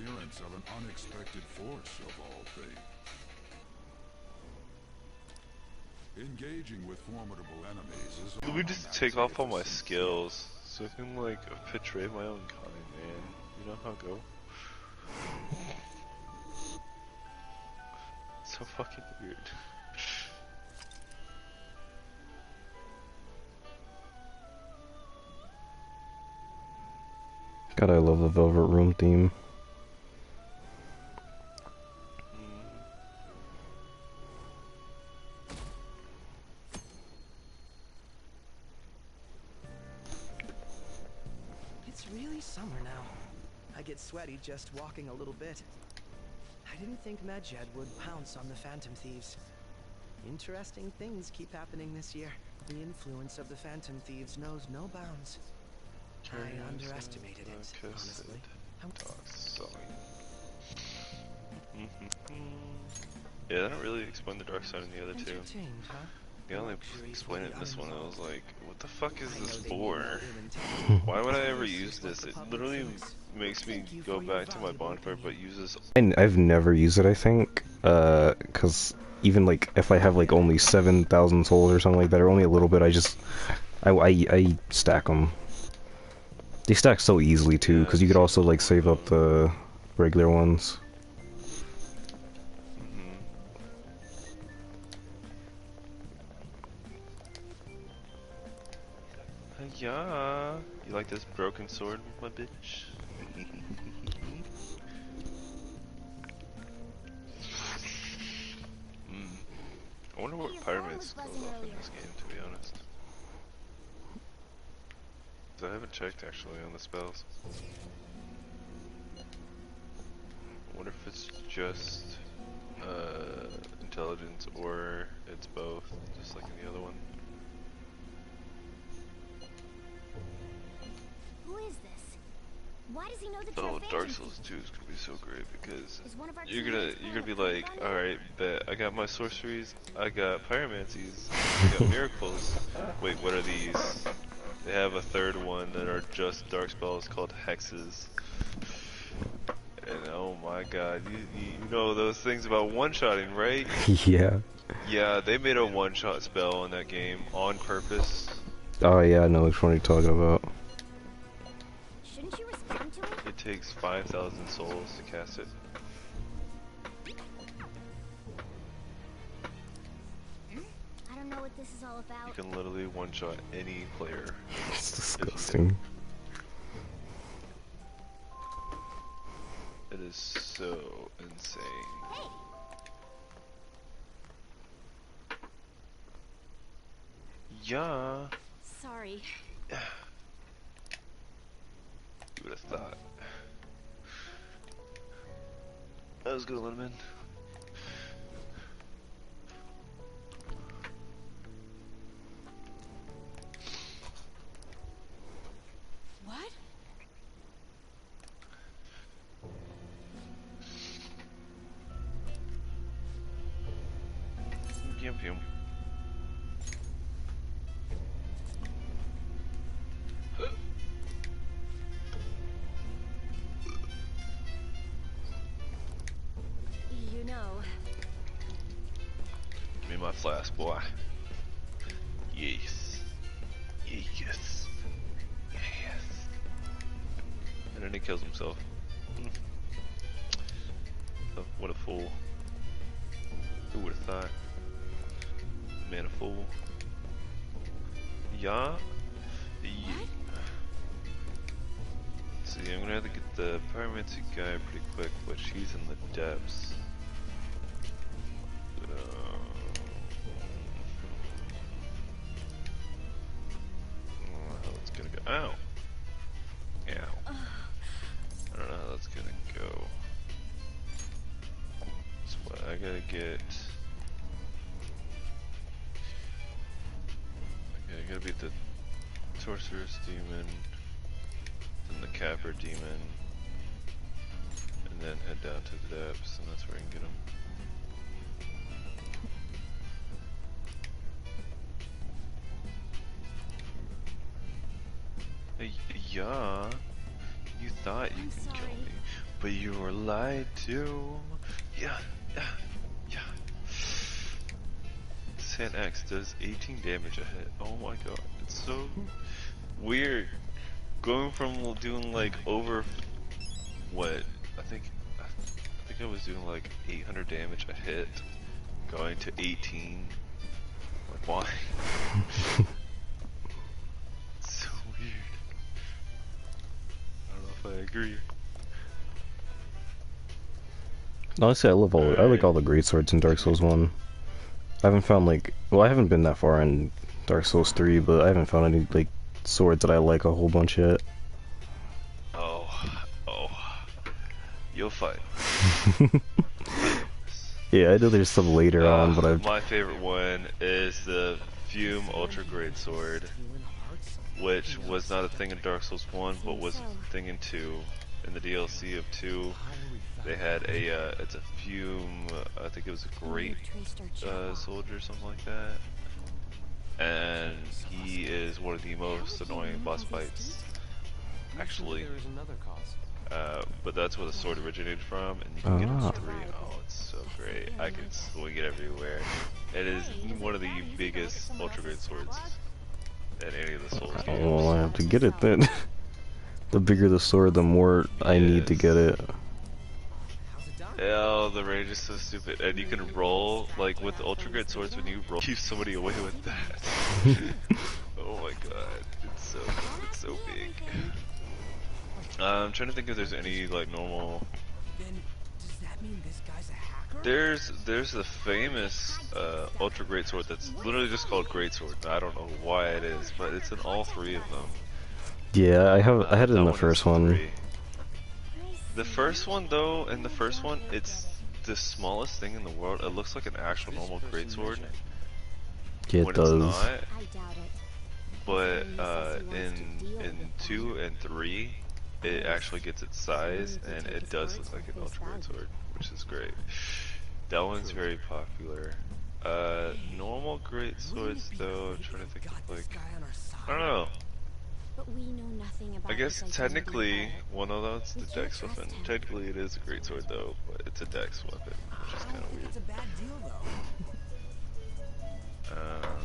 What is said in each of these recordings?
appearance of an unexpected force of all things. Engaging with formidable enemies is Let me just take off all my skills so I can like portray my own kind, man. You know how it go? So fucking weird. God, I love the Velvet Room theme. It's really summer now. I get sweaty just walking a little bit. I didn't think Medjed would pounce on the Phantom Thieves. Interesting things keep happening this year. The influence of the Phantom Thieves knows no bounds. I underestimated it, honestly. Yeah, they don't really explain the dark side in the other two. Huh? They only explain it in this one, and I was like, what the fuck is this for? Why would I ever use this? It literally makes me go back to my bonfire, but uses... I've never used it, I think, cause even like, if I have like only 7,000 souls or something like that, or only a little bit, I stack them. They stack so easily too, cause you could also like save up the regular ones. Yeah, you like this broken sword, my bitch? I wonder what pyramids goes off in this game, to be honest. 'Cause I haven't checked actually on the spells. I wonder if it's just intelligence or it's both, just like in the other one. Who is this? Why does he know that Oh, Dark Souls 2 is gonna be so great because you're gonna be like, alright, bet I got my sorceries, I got pyromancies, I got miracles. Wait, what are these? They have a third one that are just dark spells called hexes. And oh my god, you know those things about one-shotting, right? Yeah. Yeah, they made a one-shot spell in that game on purpose. Oh yeah, I know which one you're talking about. Shouldn't you respond to it? It takes 5,000 souls to cast it. I don't know what this is all about. You can literally one-shot any player. It's disgusting. It is so insane. Hey. Yeah. Sorry. You would have thought. That was good, Lindemann. What? Yum yum. You know. Give me my flask, boy. Yes. Yes. Yes. And then he kills himself. Oh, what a fool. Who would have thought? Man, a fool. Yeah? See, I'm gonna have to get the pyromancy guy pretty quick, but she's in the depths. How that's gonna go. Ow! Ow. I don't know how that's gonna go. So what, I gotta get... Okay, I gotta beat the Sorceress Demon, then the Capper Demon, and then head down to the depths, and that's where I can get him. Yeah, you thought you could kill me, But you were lied to. Yeah. Sand X does 18 damage a hit. Oh my god, it's so weird. Going from doing like over what I think I was doing like 800 damage a hit, going to 18. Like why? It's so weird. I don't know if I agree. Honestly, I like all the great swords in Dark Souls 1. I haven't found like, well, I haven't been that far in Dark Souls 3, but I haven't found any like swords that I like a whole bunch yet. Oh, you'll fight. Yeah, I know there's some later on, but my favorite one is the Fume Ultra Great Sword, which was not a thing in Dark Souls 1, but was a thing in 2. In the DLC of 2, they had it's a Fume, I think it was a Great Soldier or something like that. And he is one of the most annoying boss fights, actually. But that's where the sword originated from, and you can get it 3. Oh, it's so great. I can swing it everywhere. It is one of the biggest Ultra Great Swords in any of the Souls games. Oh, I have to get it then. The bigger the sword, the more I need to get it. Oh, the range is so stupid, and you can roll, like with the Ultra Great Swords, when you roll, keep somebody away with that. Oh my god, it's so big. I'm trying to think if there's any like normal. Does that mean this guy's a hacker? There's the famous Ultra Great Sword that's literally just called Great Sword. I don't know why it is, but it's in all 3 of them. Yeah, I had it in the first one. The first one though, in the first one, it's the smallest thing in the world. It looks like an actual normal greatsword. Yeah, it does. It's not. But in 2 and 3, it actually gets its size, and it does look like an ultra greatsword, which is great. That one's very popular. Normal greatswords though, I'm trying to think of like, I don't know. I guess technically, well no, that's the dex weapon. Technically it is a greatsword though, but it's a dex weapon, which is kind of weird.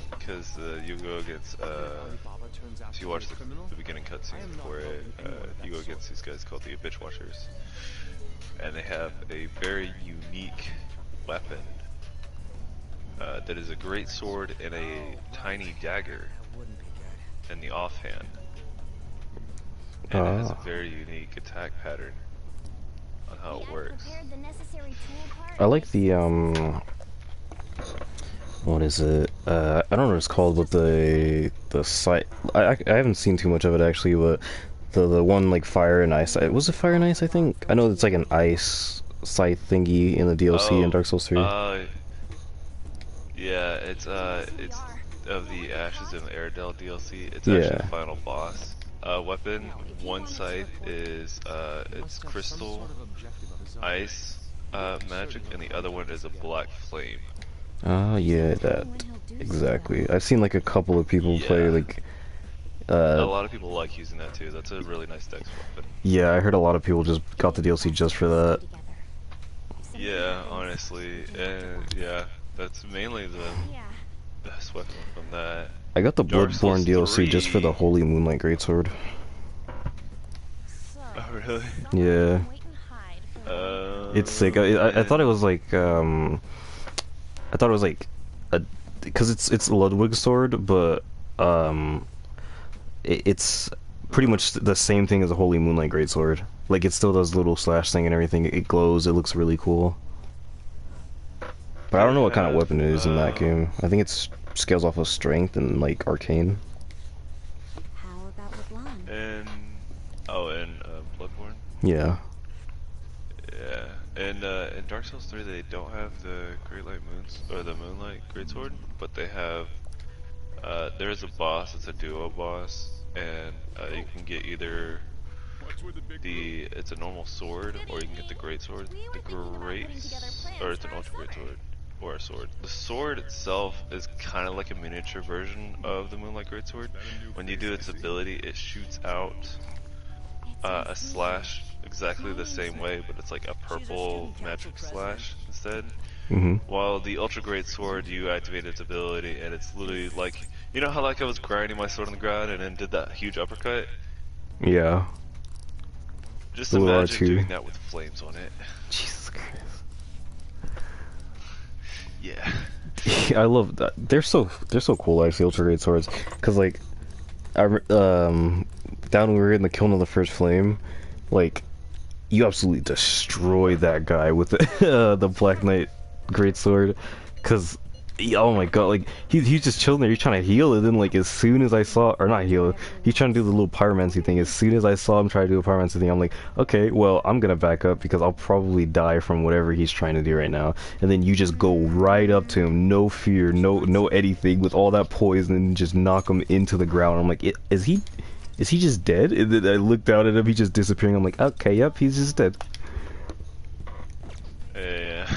Because you go against, if you watch the beginning cutscene for it, you go against these guys called the Bitch Watchers. And they have a very unique weapon that is a great sword and a tiny dagger in the offhand. And it has a very unique attack pattern on how it works. I like the what is it? I don't know what it's called, but the site. I haven't seen too much of it actually, but the one like fire and ice. Was it fire and ice? I think I know it's like an ice scythe thingy in the DLC in Dark Souls 3. Yeah, it's of the Ashes of Aerodel DLC. It's actually the final boss. Weapon. One scythe is it's crystal ice magic, and the other one is a black flame. Yeah, that exactly. I've seen like a couple of people play like. A lot of people like using that too. That's a really nice dex weapon. Yeah, I heard a lot of people just got the DLC just for that. Yeah, honestly, and yeah, that's mainly the best weapon from that. I got the Bloodborne DLC just for the Holy Moonlight Greatsword. Oh really? Yeah. It's sick. I thought it was like because it's Ludwig's sword, but it's pretty much the same thing as a Holy Moonlight Greatsword. Like it still does little slash thing and everything. It glows. It looks really cool. But I don't know what kind of weapon it is in that game. I think it's scales off of strength and like arcane. How about LeBlanc? And Bloodborne. Yeah. Yeah, and in Dark Souls 3 they don't have the Great Light Moons or the Moonlight Greatsword, but they have. There's a boss. It's a duo boss, and you can get either it's a normal sword, or you can get the great sword. The great, or it's an ultra great sword, or a sword. The sword itself is kind of like a miniature version of the Moonlight Greatsword. When you do its ability, it shoots out a slash. exactly the same way, but it's like a purple magic slash instead. Mm-hmm. While the Ultra Great Sword, you activate its ability, and it's literally like, you know how like I was grinding my sword on the ground and then did that huge uppercut? Yeah. Just The little imagine R2. doing that with flames on it. Jesus Christ. Yeah. I love that. They're so cool, actually, Ultra Great Swords. Cause like, down when we were in the Kiln of the First Flame, like, you absolutely destroyed that guy with the Black Knight Great Sword. Cause, oh my god, like, he's just chilling there, he's trying to heal, and then like, as soon as I saw, or not heal, he's trying to do the little pyromancy thing. As soon as I saw him try to do a pyromancy thing, I'm like, okay, well, I'm gonna back up because I'll probably die from whatever he's trying to do right now. And then you just go right up to him, no fear, no anything, with all that poison, and just knock him into the ground. I'm like, is he just dead? And then I looked down at him, he's just disappearing. I'm like, okay, yep, he's just dead. Yeah.